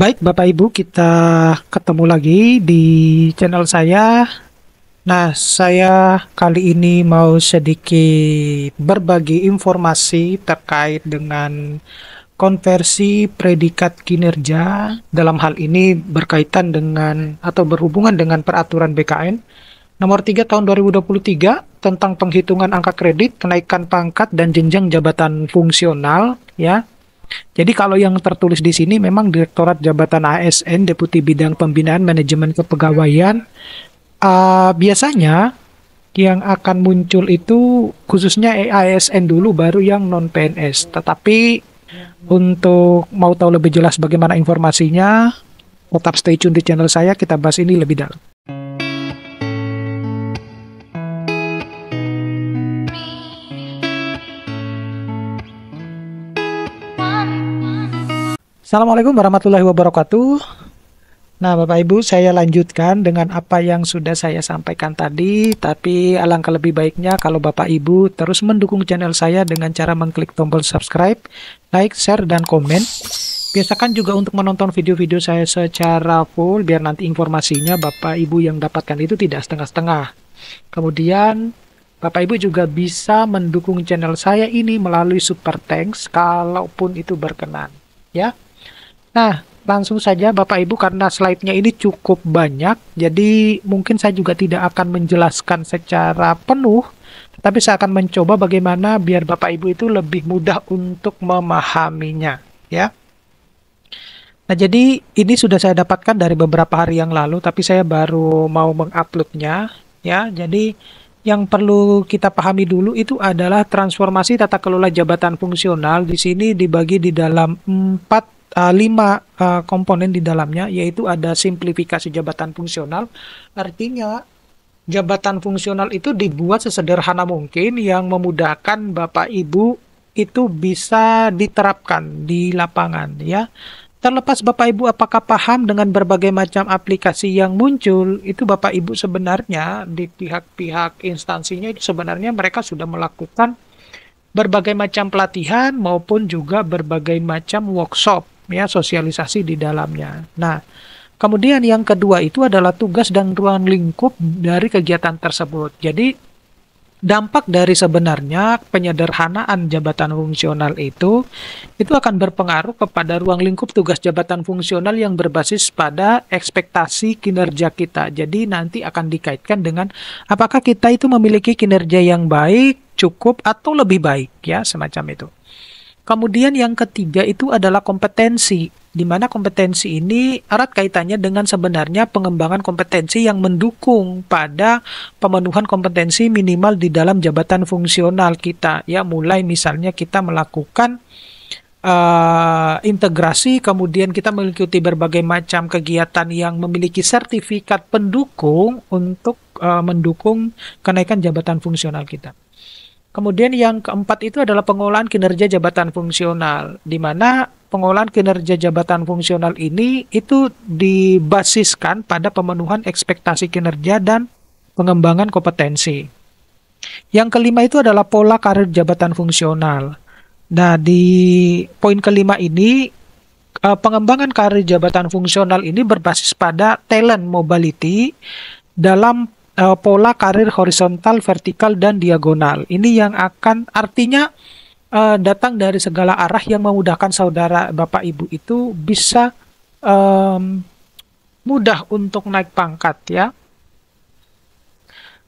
Baik, Bapak Ibu, kita ketemu lagi di channel saya. Nah, saya kali ini mau sedikit berbagi informasi terkait dengan konversi predikat kinerja. Dalam hal ini berkaitan dengan atau berhubungan dengan peraturan BKN Nomor 3 tahun 2023 tentang penghitungan angka kredit, kenaikan pangkat dan jenjang jabatan fungsional, ya. Jadi kalau yang tertulis di sini memang Direktorat Jabatan ASN Deputi Bidang Pembinaan Manajemen Kepegawaian. Biasanya yang akan muncul itu khususnya ASN dulu baru yang non PNS. Tetapi untuk mau tahu lebih jelas bagaimana informasinya, tetap stay tune di channel saya, kita bahas ini lebih dalam. Assalamualaikum warahmatullahi wabarakatuh. Nah, Bapak Ibu, saya lanjutkan dengan apa yang sudah saya sampaikan tadi, tapi alangkah lebih baiknya kalau Bapak Ibu terus mendukung channel saya dengan cara mengklik tombol subscribe, like, share, dan komen. Biasakan juga untuk menonton video-video saya secara full, biar nanti informasinya Bapak Ibu yang dapatkan itu tidak setengah-setengah. Kemudian, Bapak Ibu juga bisa mendukung channel saya ini melalui super thanks, kalaupun itu berkenan, ya. Nah, langsung saja Bapak Ibu, karena slide-nya ini cukup banyak, jadi mungkin saya juga tidak akan menjelaskan secara penuh, tetapi saya akan mencoba bagaimana biar Bapak Ibu itu lebih mudah untuk memahaminya, ya. Nah, jadi ini sudah saya dapatkan dari beberapa hari yang lalu, tapi saya baru mau menguploadnya, ya. Jadi yang perlu kita pahami dulu itu adalah transformasi tata kelola jabatan fungsional. Di sini dibagi di dalam 5 komponen di dalamnya, yaitu ada simplifikasi jabatan fungsional. Artinya jabatan fungsional itu dibuat sesederhana mungkin yang memudahkan Bapak Ibu itu bisa diterapkan di lapangan, ya. Terlepas Bapak Ibu apakah paham dengan berbagai macam aplikasi yang muncul, itu Bapak Ibu sebenarnya di pihak-pihak instansinya itu sebenarnya mereka sudah melakukan berbagai macam pelatihan maupun juga berbagai macam workshop, ya, sosialisasi di dalamnya. Nah, kemudian yang kedua itu adalah tugas dan ruang lingkup dari kegiatan tersebut. Jadi dampak dari sebenarnya penyederhanaan jabatan fungsional itu akan berpengaruh kepada ruang lingkup tugas jabatan fungsional yang berbasis pada ekspektasi kinerja kita. Jadi nanti akan dikaitkan dengan apakah kita itu memiliki kinerja yang baik, cukup, atau lebih baik, ya, semacam itu. Kemudian yang ketiga itu adalah kompetensi, di mana kompetensi ini erat kaitannya dengan sebenarnya pengembangan kompetensi yang mendukung pada pemenuhan kompetensi minimal di dalam jabatan fungsional kita, ya, mulai misalnya kita melakukan integrasi, kemudian kita mengikuti berbagai macam kegiatan yang memiliki sertifikat pendukung untuk mendukung kenaikan jabatan fungsional kita. Kemudian yang keempat itu adalah pengolahan kinerja jabatan fungsional, di mana pengolahan kinerja jabatan fungsional ini itu dibasiskan pada pemenuhan ekspektasi kinerja dan pengembangan kompetensi. Yang kelima itu adalah pola karir jabatan fungsional. Nah, di poin kelima ini, pengembangan karir jabatan fungsional ini berbasis pada talent mobility dalam pola karir horizontal, vertikal, dan diagonal. Ini yang akan artinya datang dari segala arah yang memudahkan saudara Bapak Ibu itu bisa mudah untuk naik pangkat, ya.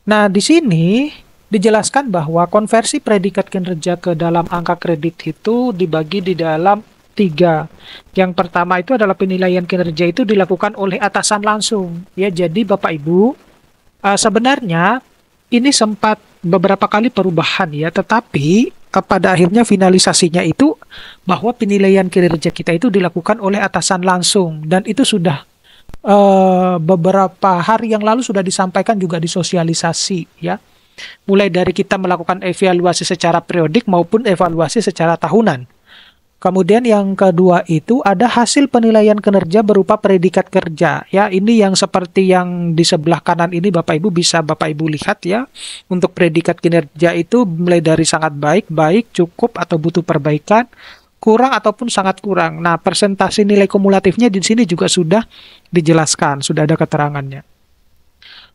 Nah, di sini dijelaskan bahwa konversi predikat kinerja ke dalam angka kredit itu dibagi di dalam 3. Yang pertama itu adalah penilaian kinerja itu dilakukan oleh atasan langsung, ya. Jadi Bapak Ibu, sebenarnya ini sempat beberapa kali perubahan, ya, tetapi pada akhirnya finalisasinya itu bahwa penilaian kinerja kita itu dilakukan oleh atasan langsung, dan itu sudah beberapa hari yang lalu sudah disampaikan juga di sosialisasi, ya. Mulai dari kita melakukan evaluasi secara periodik maupun evaluasi secara tahunan. Kemudian yang kedua itu ada hasil penilaian kinerja berupa predikat kerja, ya. Ini yang seperti yang di sebelah kanan ini Bapak Ibu bisa Bapak Ibu lihat, ya. Untuk predikat kinerja itu mulai dari sangat baik, baik, cukup, atau butuh perbaikan. kurang ataupun sangat kurang. Nah, persentase nilai kumulatifnya di sini juga sudah dijelaskan, sudah ada keterangannya.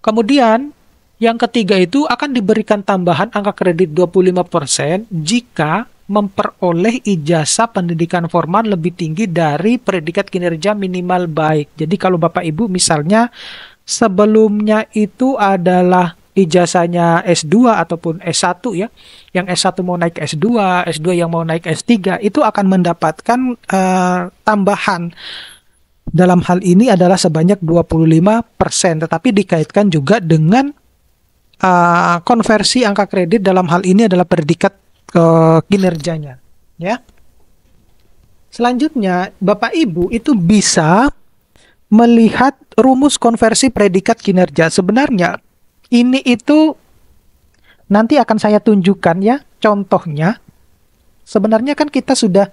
Kemudian, yang ketiga itu akan diberikan tambahan angka kredit 25% jika memperoleh ijazah pendidikan formal lebih tinggi dari predikat kinerja minimal baik. Jadi kalau Bapak Ibu misalnya sebelumnya itu adalah ijazahnya S2 ataupun S1 ya, yang S1 mau naik ke S2, S2 yang mau naik ke S3, itu akan mendapatkan tambahan. Dalam hal ini adalah sebanyak 25%, tetapi dikaitkan juga dengan konversi angka kredit dalam hal ini adalah predikat kinerjanya. Ya. Selanjutnya, Bapak Ibu itu bisa melihat rumus konversi predikat kinerja. Sebenarnya ini itu nanti akan saya tunjukkan ya, contohnya. Sebenarnya kan kita sudah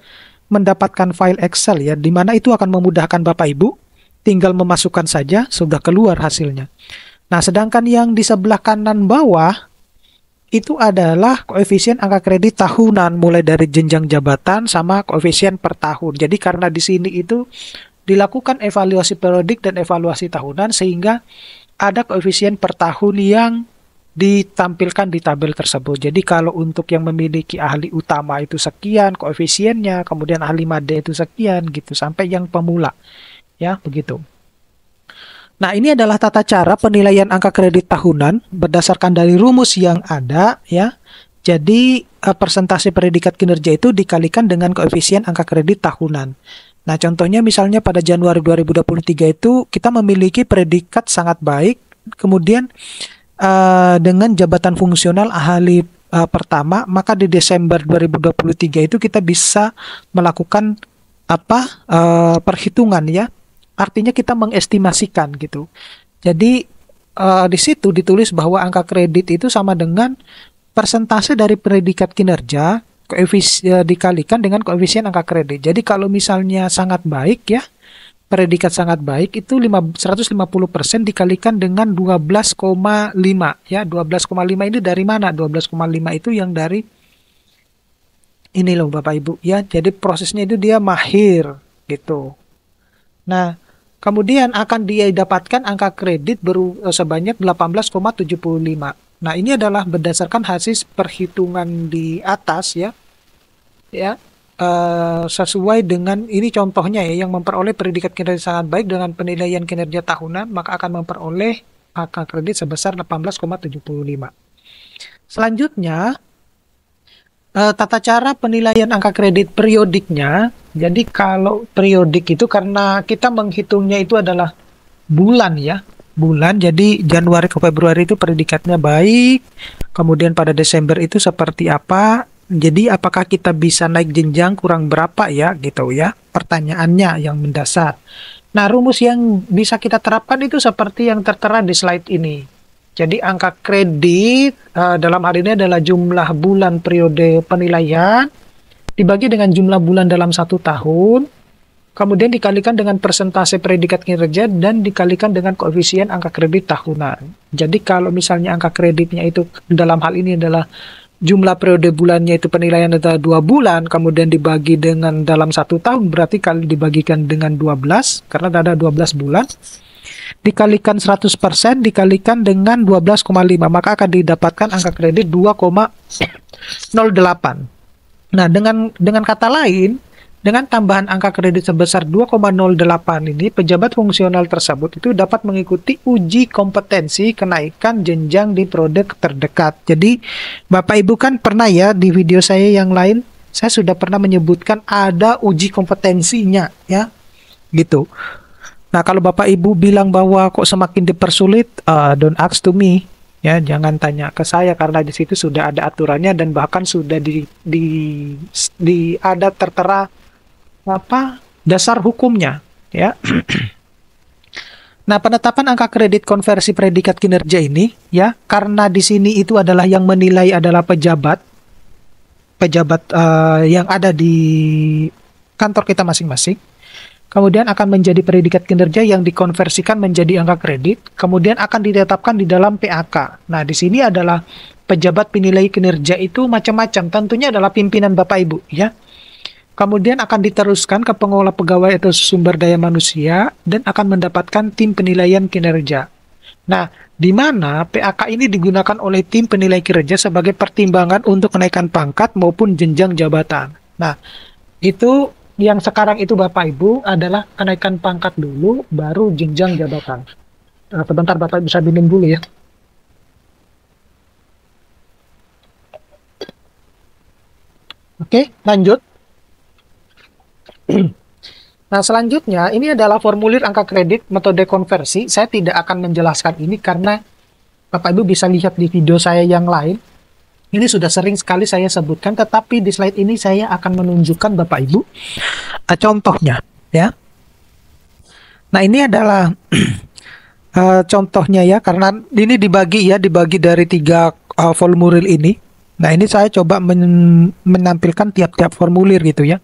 mendapatkan file Excel ya, di mana itu akan memudahkan Bapak Ibu, tinggal memasukkan saja, sudah keluar hasilnya. Nah, sedangkan yang di sebelah kanan bawah, itu adalah koefisien angka kredit tahunan, mulai dari jenjang jabatan sama koefisien per tahun. Jadi karena di sini itu dilakukan evaluasi periodik dan evaluasi tahunan, sehingga ada koefisien per tahun yang ditampilkan di tabel tersebut. Jadi kalau untuk yang memiliki ahli utama itu sekian koefisiennya, kemudian ahli made itu sekian gitu, sampai yang pemula. Ya, begitu. Nah, ini adalah tata cara penilaian angka kredit tahunan berdasarkan dari rumus yang ada ya. Jadi persentase predikat kinerja itu dikalikan dengan koefisien angka kredit tahunan. Nah, contohnya misalnya pada Januari 2023 itu kita memiliki predikat sangat baik, kemudian dengan jabatan fungsional ahli pertama, maka di Desember 2023 itu kita bisa melakukan perhitungan ya. Artinya kita mengestimasikan gitu. Jadi di situ ditulis bahwa angka kredit itu sama dengan persentase dari predikat kinerja dikalikan dengan koefisien angka kredit. Jadi kalau misalnya sangat baik ya, predikat sangat baik itu 150% dikalikan dengan 12,5 ya. 12,5 ini dari mana? 12,5 itu yang dari ini loh Bapak Ibu ya. Jadi prosesnya itu dia mahir gitu. Nah, kemudian akan dia dapatkan angka kredit sebanyak 18,75. Nah, ini adalah berdasarkan hasil perhitungan di atas ya. Ya. Sesuai dengan ini contohnya ya, yang memperoleh predikat kinerja sangat baik dengan penilaian kinerja tahunan, maka akan memperoleh angka kredit sebesar 18,75. Selanjutnya, tata cara penilaian angka kredit periodiknya. Jadi kalau periodik itu karena kita menghitungnya itu adalah bulan ya. Bulan, jadi Januari ke Februari itu predikatnya baik. Kemudian pada Desember itu seperti apa? Jadi apakah kita bisa naik jenjang kurang berapa ya gitu ya. Pertanyaannya yang mendasar. Nah, rumus yang bisa kita terapkan itu seperti yang tertera di slide ini. Jadi angka kredit dalam hal ini adalah jumlah bulan periode penilaian dibagi dengan jumlah bulan dalam 1 tahun, kemudian dikalikan dengan persentase predikat kinerja dan dikalikan dengan koefisien angka kredit tahunan. Jadi kalau misalnya angka kreditnya itu dalam hal ini adalah jumlah periode bulannya itu penilaian adalah 2 bulan, kemudian dibagi dengan dalam 1 tahun, berarti kali dibagikan dengan 12, karena ada 12 bulan. Dikalikan 100% dikalikan dengan 12,5, maka akan didapatkan angka kredit 2,08. Nah, dengan kata lain, dengan tambahan angka kredit sebesar 2,08 ini, pejabat fungsional tersebut itu dapat mengikuti uji kompetensi kenaikan jenjang di periode terdekat. Jadi, Bapak Ibu kan pernah ya di video saya yang lain, saya sudah pernah menyebutkan ada uji kompetensinya ya. Gitu. Nah, kalau Bapak Ibu bilang bahwa kok semakin dipersulit, don't ask to me. Ya, jangan tanya ke saya karena di situ sudah ada aturannya dan bahkan sudah ada tertera dasar hukumnya, ya. Nah, penetapan angka kredit konversi predikat kinerja ini, ya, karena di sini itu adalah yang menilai adalah pejabat yang ada di kantor kita masing-masing. Kemudian akan menjadi predikat kinerja yang dikonversikan menjadi angka kredit, kemudian akan ditetapkan di dalam PAK. Nah, di sini adalah pejabat penilai kinerja itu macam-macam, tentunya adalah pimpinan Bapak Ibu, ya. kemudian akan diteruskan ke pengelola pegawai atau sumber daya manusia, dan akan mendapatkan tim penilaian kinerja. Nah, di mana PAK ini digunakan oleh tim penilai kinerja sebagai pertimbangan untuk kenaikan pangkat maupun jenjang jabatan. Nah, itu yang sekarang itu Bapak Ibu adalah kenaikan pangkat dulu, baru jenjang jabatan. Sebentar Bapak bisa minum dulu ya. Oke, lanjut. Nah, selanjutnya ini adalah formulir angka kredit metode konversi. Saya tidak akan menjelaskan ini karena Bapak Ibu bisa lihat di video saya yang lain. Ini sudah sering sekali saya sebutkan, tetapi di slide ini saya akan menunjukkan Bapak Ibu contohnya, ya. Nah, ini adalah contohnya ya, karena ini dibagi dari 3 formulir ini. Nah, ini saya coba menampilkan tiap-tiap formulir gitu ya.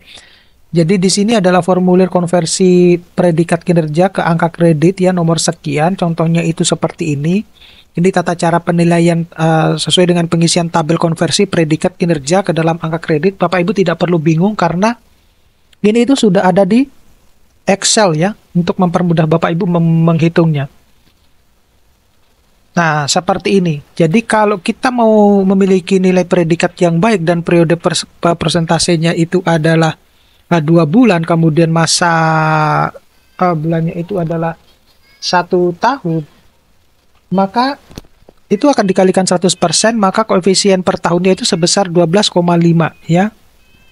Jadi di sini adalah formulir konversi predikat kinerja ke angka kredit ya, nomor sekian. Contohnya itu seperti ini. Ini tata cara penilaian sesuai dengan pengisian tabel konversi predikat kinerja ke dalam angka kredit. Bapak Ibu tidak perlu bingung karena ini itu sudah ada di Excel ya, untuk mempermudah Bapak Ibu menghitungnya. Nah, seperti ini. Jadi kalau kita mau memiliki nilai predikat yang baik dan periode persentasenya itu adalah 2 bulan, kemudian masa bulannya itu adalah 1 tahun, maka itu akan dikalikan 100%, maka koefisien per tahunnya itu sebesar 12,5 ya.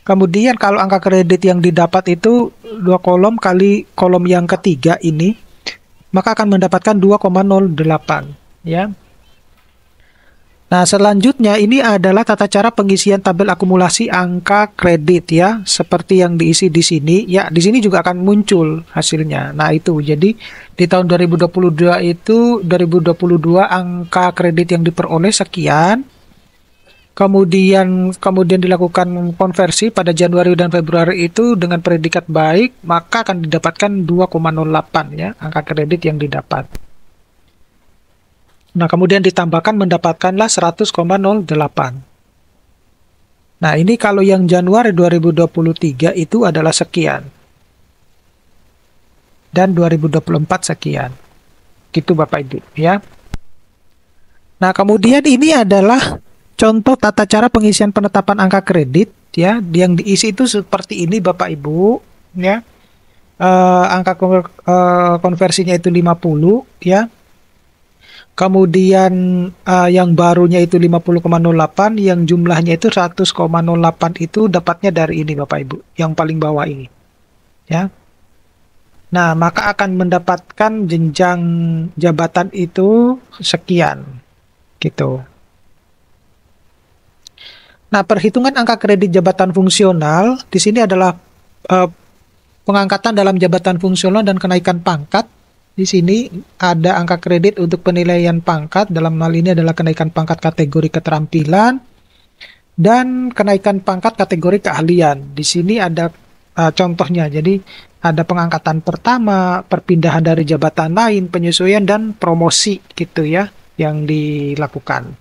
Kemudian kalau angka kredit yang didapat itu 2 kolom kali kolom yang ketiga ini, maka akan mendapatkan 2,08 ya. Nah, selanjutnya ini adalah tata cara pengisian tabel akumulasi angka kredit ya, seperti yang diisi di sini. Ya, di sini juga akan muncul hasilnya. Nah, itu. Jadi di tahun 2022 angka kredit yang diperoleh sekian. Kemudian dilakukan konversi pada Januari dan Februari itu dengan predikat baik, maka akan didapatkan 2,08 ya, angka kredit yang didapat. Nah, kemudian ditambahkan mendapatkanlah 100,08. Nah, ini kalau yang Januari 2023 itu adalah sekian. Dan 2024 sekian. Gitu Bapak Ibu ya. Nah, kemudian ini adalah contoh tata cara pengisian penetapan angka kredit ya, yang diisi itu seperti ini Bapak Ibu ya. Angka konversinya itu 50 ya. Kemudian yang barunya itu 50,08, yang jumlahnya itu 100,08 itu dapatnya dari ini Bapak Ibu, yang paling bawah ini. Ya. Nah, maka akan mendapatkan jenjang jabatan itu sekian. Gitu. Nah, perhitungan angka kredit jabatan fungsional di sini adalah pengangkatan dalam jabatan fungsional dan kenaikan pangkat. Di sini ada angka kredit untuk penilaian pangkat, dalam hal ini adalah kenaikan pangkat kategori keterampilan dan kenaikan pangkat kategori keahlian. Di sini ada contohnya, jadi ada pengangkatan pertama, perpindahan dari jabatan lain, penyesuaian dan promosi gitu ya yang dilakukan.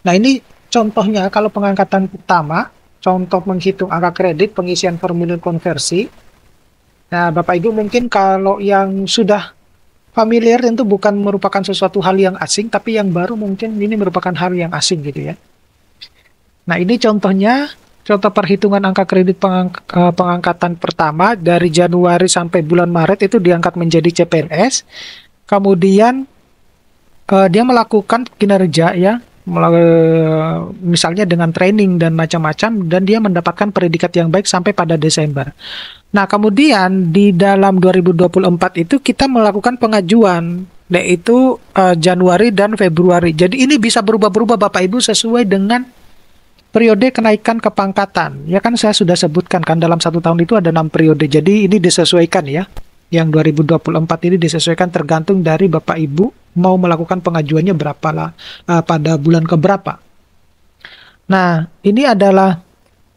Nah, ini contohnya kalau pengangkatan pertama, contoh menghitung angka kredit, pengisian formulir konversi. Nah, Bapak Ibu mungkin kalau yang sudah familiar tentu bukan merupakan sesuatu hal yang asing, tapi yang baru mungkin ini merupakan hal yang asing gitu ya. Nah, ini contohnya, contoh perhitungan angka kredit pengangkatan pertama dari Januari sampai bulan Maret itu diangkat menjadi CPNS. Kemudian dia melakukan kinerja ya, misalnya dengan training dan macam-macam, dan dia mendapatkan predikat yang baik sampai pada Desember. Nah, kemudian di dalam 2024 itu kita melakukan pengajuan, yaitu Januari dan Februari. Jadi ini bisa berubah-berubah Bapak Ibu sesuai dengan periode kenaikan kepangkatan. Ya kan saya sudah sebutkan kan dalam 1 tahun itu ada 6 periode. Jadi ini disesuaikan ya. Yang 2024 ini disesuaikan tergantung dari Bapak Ibu mau melakukan pengajuannya berapa lah pada bulan keberapa. Nah, ini adalah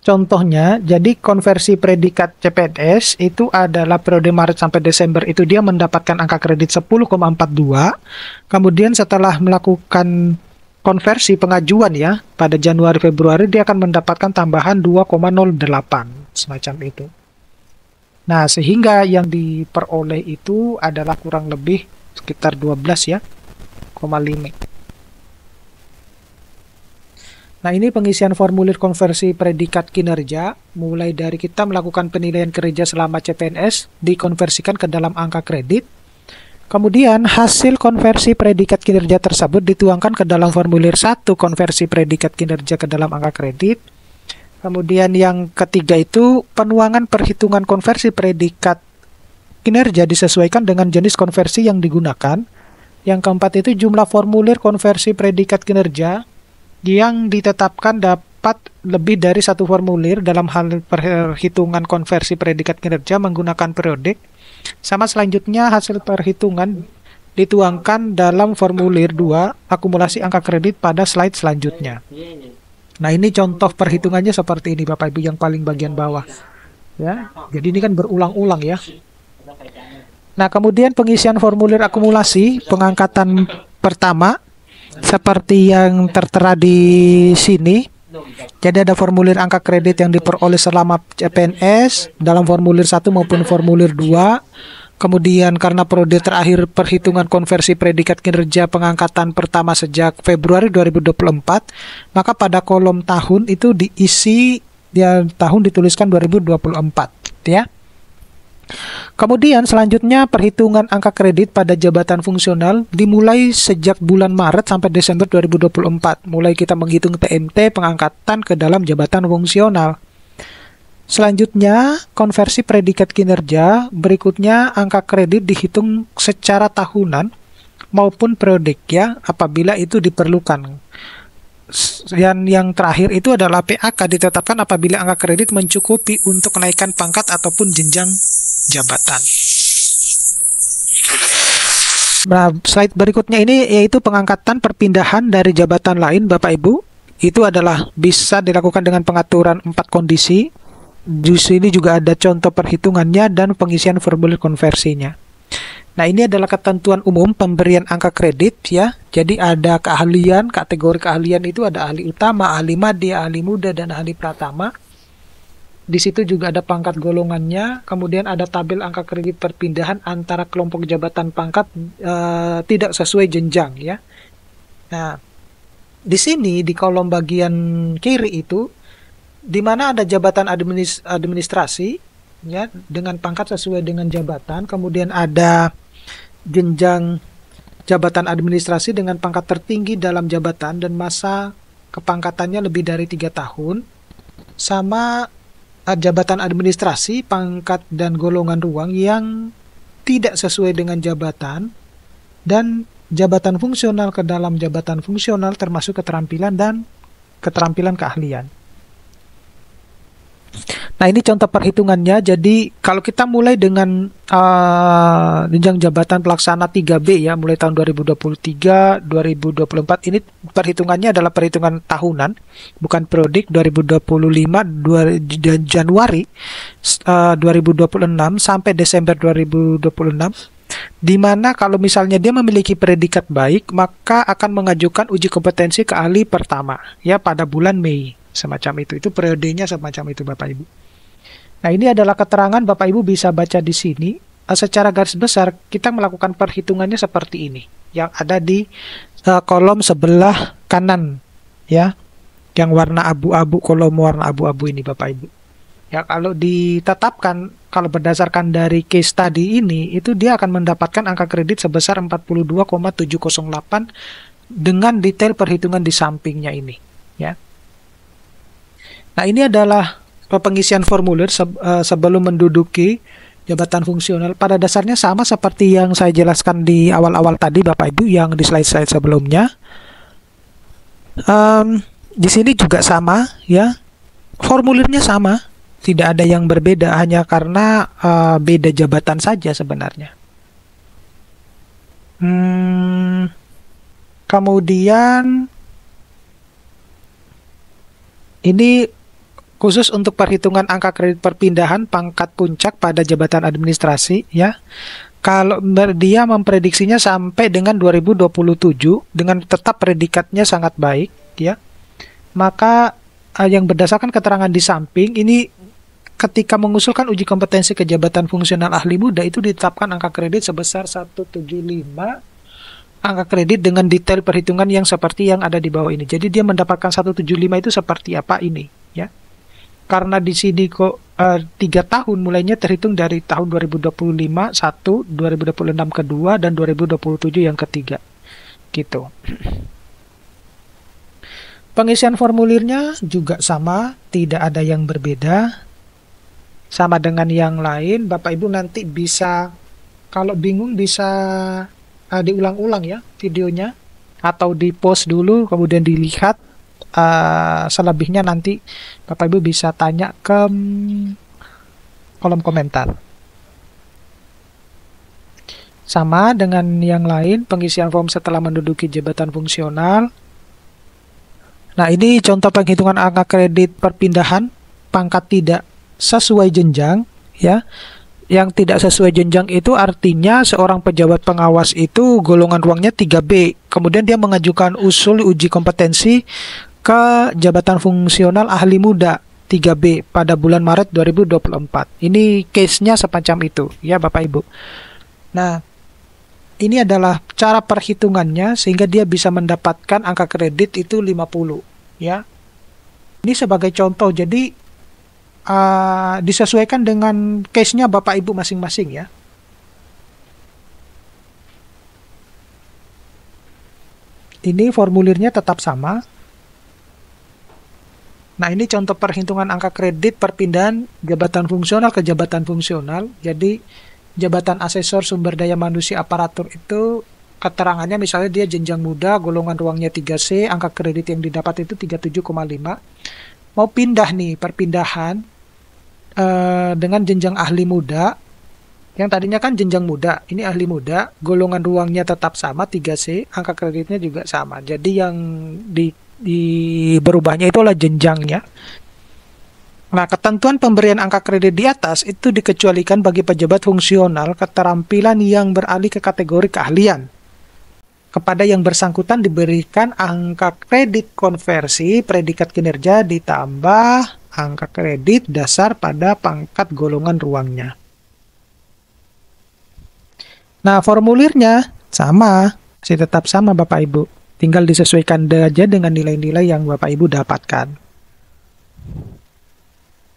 contohnya. Jadi konversi predikat CPNS itu adalah periode Maret sampai Desember itu dia mendapatkan angka kredit 10,42. Kemudian setelah melakukan konversi pengajuan ya, pada Januari Februari dia akan mendapatkan tambahan 2,08 semacam itu. Nah, sehingga yang diperoleh itu adalah kurang lebih sekitar 12 ya, 0,5. Nah, ini pengisian formulir konversi predikat kinerja, mulai dari kita melakukan penilaian kerja selama CPNS, dikonversikan ke dalam angka kredit. Kemudian, hasil konversi predikat kinerja tersebut dituangkan ke dalam formulir 1 konversi predikat kinerja ke dalam angka kredit. Kemudian yang ketiga itu, penuangan perhitungan konversi predikat kinerja disesuaikan dengan jenis konversi yang digunakan. Yang keempat itu, jumlah formulir konversi predikat kinerja yang ditetapkan dapat lebih dari satu formulir dalam hal perhitungan konversi predikat kinerja menggunakan periodik. Sama selanjutnya hasil perhitungan dituangkan dalam formulir 2 akumulasi angka kredit pada slide selanjutnya. Nah, ini contoh perhitungannya seperti ini Bapak Ibu yang paling bagian bawah. Ya, jadi ini kan berulang-ulang ya. Nah, kemudian pengisian formulir akumulasi pengangkatan pertama seperti yang tertera di sini. Jadi ada formulir angka kredit yang diperoleh selama CPNS dalam formulir 1 maupun formulir 2. Kemudian karena periode terakhir perhitungan konversi predikat kinerja pengangkatan pertama sejak Februari 2024, maka pada kolom tahun itu diisi ya, tahun dituliskan 2024 ya. Kemudian selanjutnya perhitungan angka kredit pada jabatan fungsional dimulai sejak bulan Maret sampai Desember 2024. Mulai kita menghitung TMT pengangkatan ke dalam jabatan fungsional. Selanjutnya konversi predikat kinerja, berikutnya angka kredit dihitung secara tahunan maupun periodik ya apabila itu diperlukan. Yang terakhir itu adalah PAK ditetapkan apabila angka kredit mencukupi untuk kenaikan pangkat ataupun jenjang jabatan. Nah, slide berikutnya ini yaitu pengangkatan perpindahan dari jabatan lain Bapak Ibu. Itu adalah bisa dilakukan dengan pengaturan 4 kondisi. Di sini juga ada contoh perhitungannya dan pengisian formulir konversinya. Nah, ini adalah ketentuan umum pemberian angka kredit ya. Jadi ada keahlian, kategori keahlian itu ada ahli utama, ahli madya, ahli muda, dan ahli pratama. Di situ juga ada pangkat golongannya, kemudian ada tabel angka kredit perpindahan antara kelompok jabatan pangkat tidak sesuai jenjang ya. Nah, di sini di kolom bagian kiri itu di mana ada jabatan administrasi ya dengan pangkat sesuai dengan jabatan, kemudian ada jenjang jabatan administrasi dengan pangkat tertinggi dalam jabatan dan masa kepangkatannya lebih dari 3 tahun, sama jabatan administrasi, pangkat dan golongan ruang yang tidak sesuai dengan jabatan, dan jabatan fungsional ke dalam jabatan fungsional termasuk keterampilan dan keterampilan keahlian. Nah, ini contoh perhitungannya. Jadi kalau kita mulai dengan jenjang jabatan pelaksana 3B ya, mulai tahun 2023, 2024, ini perhitungannya adalah perhitungan tahunan, bukan periodik. 2025 Januari 2026 sampai Desember 2026. Di mana kalau misalnya dia memiliki predikat baik, maka akan mengajukan uji kompetensi ke ahli pertama ya pada bulan Mei. Semacam itu periodenya semacam itu Bapak Ibu. Nah, ini adalah keterangan Bapak Ibu bisa baca di sini. Secara garis besar kita melakukan perhitungannya seperti ini yang ada di kolom sebelah kanan ya, yang warna abu-abu, kolom warna abu-abu ini Bapak Ibu. Ya, kalau ditetapkan, kalau berdasarkan dari case study ini, itu dia akan mendapatkan angka kredit sebesar 42,708 dengan detail perhitungan di sampingnya ini ya. Nah, ini adalah pengisian formulir sebelum menduduki jabatan fungsional. Pada dasarnya sama seperti yang saya jelaskan di awal-awal tadi Bapak Ibu, yang di slide-slide sebelumnya. Di sini juga sama ya, formulirnya sama, tidak ada yang berbeda, hanya karena beda jabatan saja sebenarnya. Kemudian ini khusus untuk perhitungan angka kredit perpindahan pangkat puncak pada jabatan administrasi ya. Kalau dia memprediksinya sampai dengan 2027 dengan tetap predikatnya sangat baik ya. Maka yang berdasarkan keterangan di samping ini ketika mengusulkan uji kompetensi ke jabatan fungsional ahli muda itu ditetapkan angka kredit sebesar 175 angka kredit dengan detail perhitungan yang seperti yang ada di bawah ini. Jadi dia mendapatkan 175 itu seperti apa ini ya. Karena di sini kok 3 tahun mulainya terhitung dari tahun 2025 1, 2026 kedua dan 2027 yang ketiga. Gitu. Pengisian formulirnya juga sama, tidak ada yang berbeda. Sama dengan yang lain, Bapak Ibu nanti bisa kalau bingung bisa diulang-ulang ya videonya atau di post dulu kemudian dilihat, selebihnya nanti Bapak Ibu bisa tanya ke kolom komentar. Sama dengan yang lain, pengisian form setelah menduduki jabatan fungsional. Nah, ini contoh penghitungan angka kredit perpindahan pangkat tidak sesuai jenjang ya. Yang tidak sesuai jenjang itu artinya seorang pejabat pengawas itu golongan ruangnya 3B. Kemudian dia mengajukan usul uji kompetensi ke jabatan fungsional ahli muda 3B pada bulan Maret 2024. Ini case-nya semacam itu ya Bapak Ibu. Nah, ini adalah cara perhitungannya sehingga dia bisa mendapatkan angka kredit itu 50 ya. Ini sebagai contoh, jadi disesuaikan dengan case-nya Bapak Ibu masing-masing ya. Ini formulirnya tetap sama. Nah, ini contoh perhitungan angka kredit perpindahan jabatan fungsional ke jabatan fungsional. Jadi jabatan asesor sumber daya manusia aparatur itu keterangannya misalnya dia jenjang muda, golongan ruangnya 3C, angka kredit yang didapat itu 37,5. Mau pindah nih, perpindahan dengan jenjang ahli muda, yang tadinya kan jenjang muda, ini ahli muda, golongan ruangnya tetap sama 3C, angka kreditnya juga sama. Jadi yang berubahnya itulah jenjangnya. Nah, ketentuan pemberian angka kredit di atas itu dikecualikan bagi pejabat fungsional keterampilan yang beralih ke kategori keahlian. Kepada yang bersangkutan diberikan angka kredit konversi predikat kinerja ditambah angka kredit dasar pada pangkat golongan ruangnya. Nah, formulirnya sama, masih tetap sama Bapak Ibu. Tinggal disesuaikan aja dengan nilai-nilai yang Bapak Ibu dapatkan.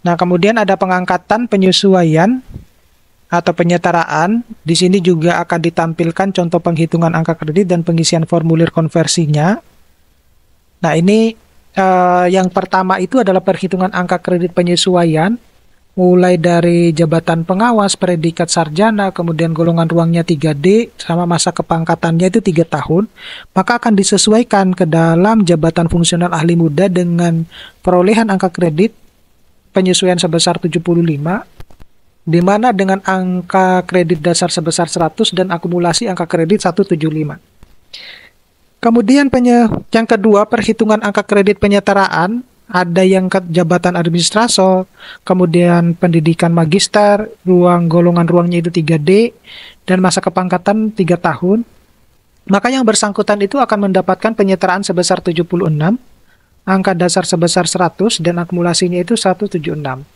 Nah, kemudian ada pengangkatan penyesuaian atau penyetaraan. Di sini juga akan ditampilkan contoh penghitungan angka kredit dan pengisian formulir konversinya. Nah, ini yang pertama itu adalah perhitungan angka kredit penyesuaian, mulai dari jabatan pengawas, predikat sarjana, kemudian golongan ruangnya 3D, sama masa kepangkatannya itu 3 tahun, maka akan disesuaikan ke dalam jabatan fungsional ahli muda dengan perolehan angka kredit penyesuaian sebesar 75, di mana dengan angka kredit dasar sebesar 100 dan akumulasi angka kredit 175. Kemudian yang kedua, perhitungan angka kredit penyetaraan, ada yang ke jabatan administrator, kemudian pendidikan magister, golongan ruangnya itu 3D, dan masa kepangkatan 3 tahun. Maka yang bersangkutan itu akan mendapatkan penyetaraan sebesar 76, angka dasar sebesar 100, dan akumulasinya itu 176.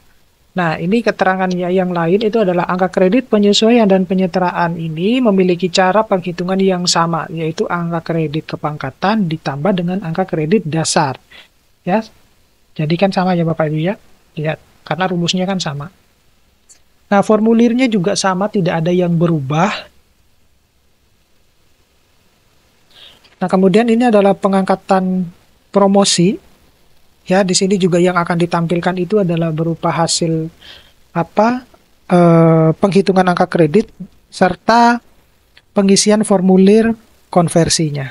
Nah, ini keterangannya yang lain itu adalah angka kredit penyesuaian dan penyetaraan ini memiliki cara penghitungan yang sama, yaitu angka kredit kepangkatan ditambah dengan angka kredit dasar. Ya, jadi kan sama ya Bapak Ibu ya, lihat, karena rumusnya kan sama. Nah, formulirnya juga sama, tidak ada yang berubah. Nah, kemudian ini adalah pengangkatan promosi. Ya, di sini juga yang akan ditampilkan itu adalah berupa hasil penghitungan angka kredit serta pengisian formulir konversinya.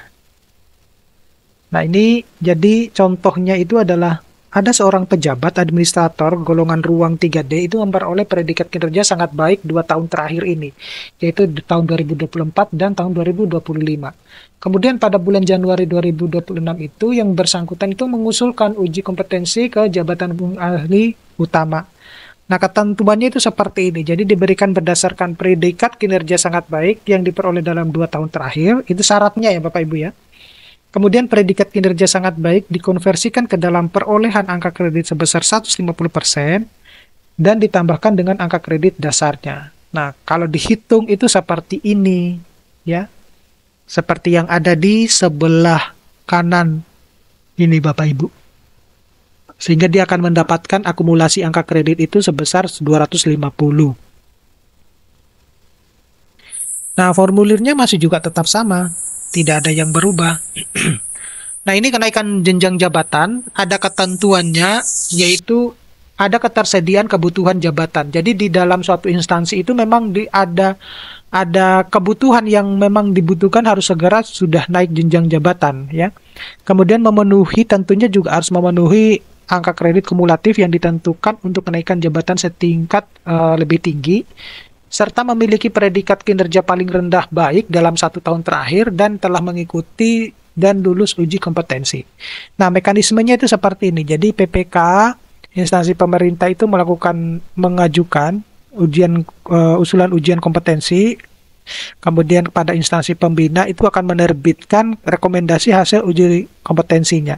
Nah, ini jadi contohnya itu adalah ada seorang pejabat administrator golongan ruang 3D itu memperoleh predikat kinerja sangat baik 2 tahun terakhir ini, yaitu di tahun 2024 dan tahun 2025. Kemudian pada bulan Januari 2026 itu yang bersangkutan itu mengusulkan uji kompetensi ke jabatan ahli utama. Nah, ketentuannya itu seperti ini. Jadi diberikan berdasarkan predikat kinerja sangat baik yang diperoleh dalam 2 tahun terakhir. Itu syaratnya ya Bapak Ibu ya. Kemudian predikat kinerja sangat baik dikonversikan ke dalam perolehan angka kredit sebesar 150% dan ditambahkan dengan angka kredit dasarnya. Nah, kalau dihitung itu seperti ini ya. Seperti yang ada di sebelah kanan ini Bapak Ibu. Sehingga dia akan mendapatkan akumulasi angka kredit itu sebesar 250. Nah, formulirnya masih juga tetap sama. Tidak ada yang berubah. Nah, ini kenaikan jenjang jabatan. Ada ketentuannya, yaitu ada ketersediaan kebutuhan jabatan. Jadi di dalam suatu instansi itu memang ada kebutuhan yang memang dibutuhkan harus segera sudah naik jenjang jabatan. Ya. Kemudian tentunya juga harus memenuhi angka kredit kumulatif yang ditentukan untuk kenaikan jabatan setingkat lebih tinggi, serta memiliki predikat kinerja paling rendah baik dalam 1 tahun terakhir dan telah mengikuti dan lulus uji kompetensi. Nah, mekanismenya itu seperti ini. Jadi PPK, instansi pemerintah itu mengajukan usulan ujian kompetensi, kemudian kepada instansi pembina itu akan menerbitkan rekomendasi hasil uji kompetensinya.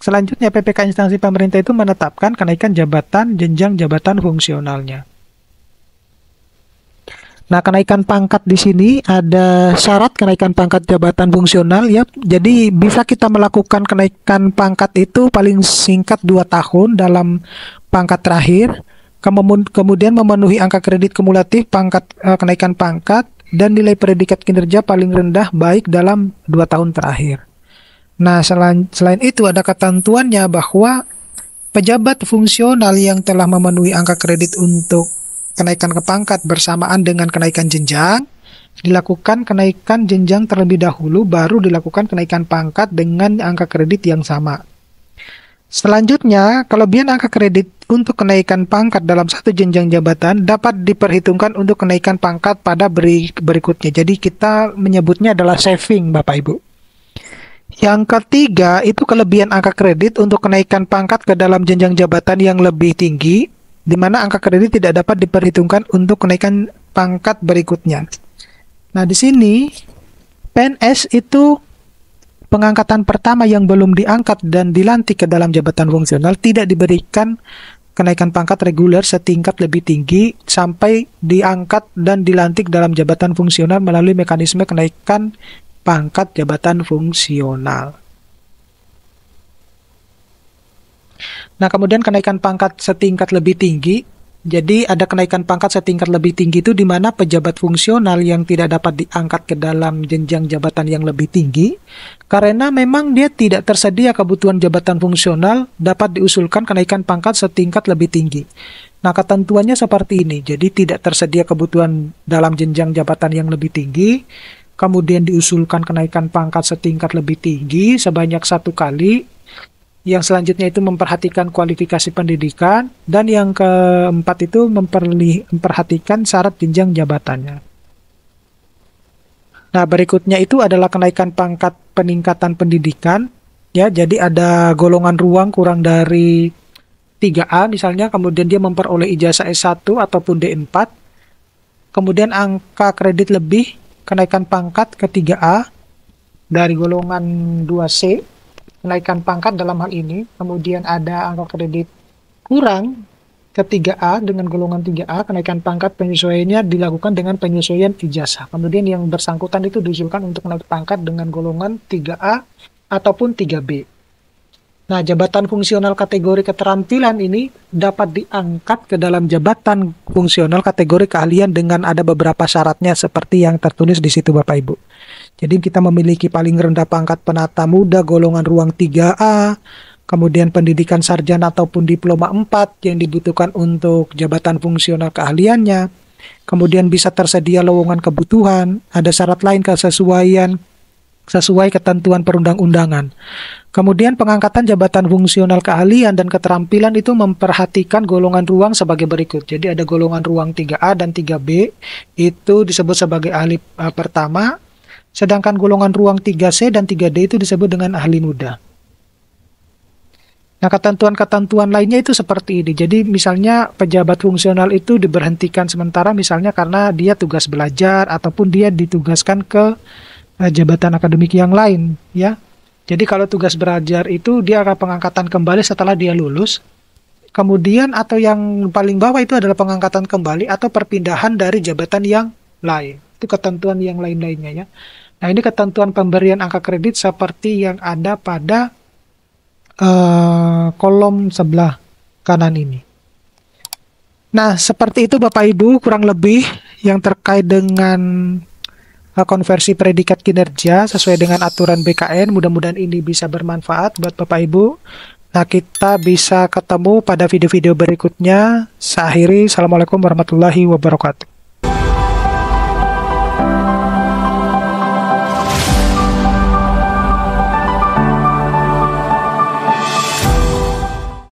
Selanjutnya PPK instansi pemerintah itu menetapkan kenaikan jabatan, jenjang jabatan fungsionalnya. Nah, kenaikan pangkat di sini ada syarat kenaikan pangkat jabatan fungsional ya. Jadi bisa kita melakukan kenaikan pangkat itu paling singkat 2 tahun dalam pangkat terakhir. Kemudian memenuhi angka kredit kumulatif kenaikan pangkat dan nilai predikat kinerja paling rendah baik dalam 2 tahun terakhir. Nah, selain itu ada ketentuannya bahwa pejabat fungsional yang telah memenuhi angka kredit untuk kenaikan ke pangkat bersamaan dengan kenaikan jenjang, dilakukan kenaikan jenjang terlebih dahulu, baru dilakukan kenaikan pangkat dengan angka kredit yang sama. Selanjutnya, kelebihan angka kredit untuk kenaikan pangkat dalam satu jenjang jabatan dapat diperhitungkan untuk kenaikan pangkat pada berikutnya. Jadi kita menyebutnya adalah saving, Bapak Ibu. Yang ketiga, itu kelebihan angka kredit untuk kenaikan pangkat ke dalam jenjang jabatan yang lebih tinggi, di mana angka kredit tidak dapat diperhitungkan untuk kenaikan pangkat berikutnya. Nah, di sini PNS itu pengangkatan pertama yang belum diangkat dan dilantik ke dalam jabatan fungsional tidak diberikan kenaikan pangkat reguler setingkat lebih tinggi sampai diangkat dan dilantik dalam jabatan fungsional melalui mekanisme kenaikan pangkat jabatan fungsional. Nah, kemudian kenaikan pangkat setingkat lebih tinggi. Jadi ada kenaikan pangkat setingkat lebih tinggi itu di mana pejabat fungsional yang tidak dapat diangkat ke dalam jenjang jabatan yang lebih tinggi karena memang dia tidak tersedia kebutuhan jabatan fungsional, dapat diusulkan kenaikan pangkat setingkat lebih tinggi. Nah, ketentuannya seperti ini. Jadi tidak tersedia kebutuhan dalam jenjang jabatan yang lebih tinggi, kemudian diusulkan kenaikan pangkat setingkat lebih tinggi sebanyak 1 kali. Yang selanjutnya itu memperhatikan kualifikasi pendidikan, dan yang keempat itu memperhatikan syarat jenjang jabatannya. Nah, berikutnya itu adalah kenaikan pangkat peningkatan pendidikan. Ya, jadi ada golongan ruang kurang dari 3A misalnya, kemudian dia memperoleh ijazah S1 ataupun D4. Kemudian angka kredit lebih, kenaikan pangkat ke 3A dari golongan 2C. Kenaikan pangkat dalam hal ini, kemudian ada angka kredit kurang ke 3A dengan golongan 3A, kenaikan pangkat penyesuaiannya dilakukan dengan penyesuaian ijazah. Kemudian yang bersangkutan itu diusulkan untuk naik pangkat dengan golongan 3A ataupun 3B. Nah, jabatan fungsional kategori keterampilan ini dapat diangkat ke dalam jabatan fungsional kategori keahlian dengan ada beberapa syaratnya seperti yang tertulis di situ Bapak Ibu. Jadi kita memiliki paling rendah pangkat penata muda golongan ruang 3A, kemudian pendidikan sarjana ataupun diploma 4 yang dibutuhkan untuk jabatan fungsional keahliannya, kemudian bisa tersedia lowongan kebutuhan, ada syarat lain kesesuaian sesuai ketentuan perundang-undangan. Kemudian pengangkatan jabatan fungsional keahlian dan keterampilan itu memperhatikan golongan ruang sebagai berikut. Jadi ada golongan ruang 3A dan 3B, itu disebut sebagai ahli pertama, sedangkan golongan ruang 3C dan 3D itu disebut dengan ahli muda. Nah, ketentuan-ketentuan lainnya itu seperti ini. Jadi misalnya pejabat fungsional itu diberhentikan sementara misalnya karena dia tugas belajar ataupun dia ditugaskan ke jabatan akademik yang lain, ya. Jadi kalau tugas belajar itu dia akan pengangkatan kembali setelah dia lulus. Kemudian atau yang paling bawah itu adalah pengangkatan kembali atau perpindahan dari jabatan yang lain. Itu ketentuan yang lain-lainnya ya. Nah, ini ketentuan pemberian angka kredit seperti yang ada pada kolom sebelah kanan ini. Nah, seperti itu Bapak Ibu kurang lebih yang terkait dengan konversi predikat kinerja sesuai dengan aturan BKN. Mudah-mudahan ini bisa bermanfaat buat Bapak Ibu. Nah, kita bisa ketemu pada video-video berikutnya. Saya akhiri. Assalamualaikum warahmatullahi wabarakatuh.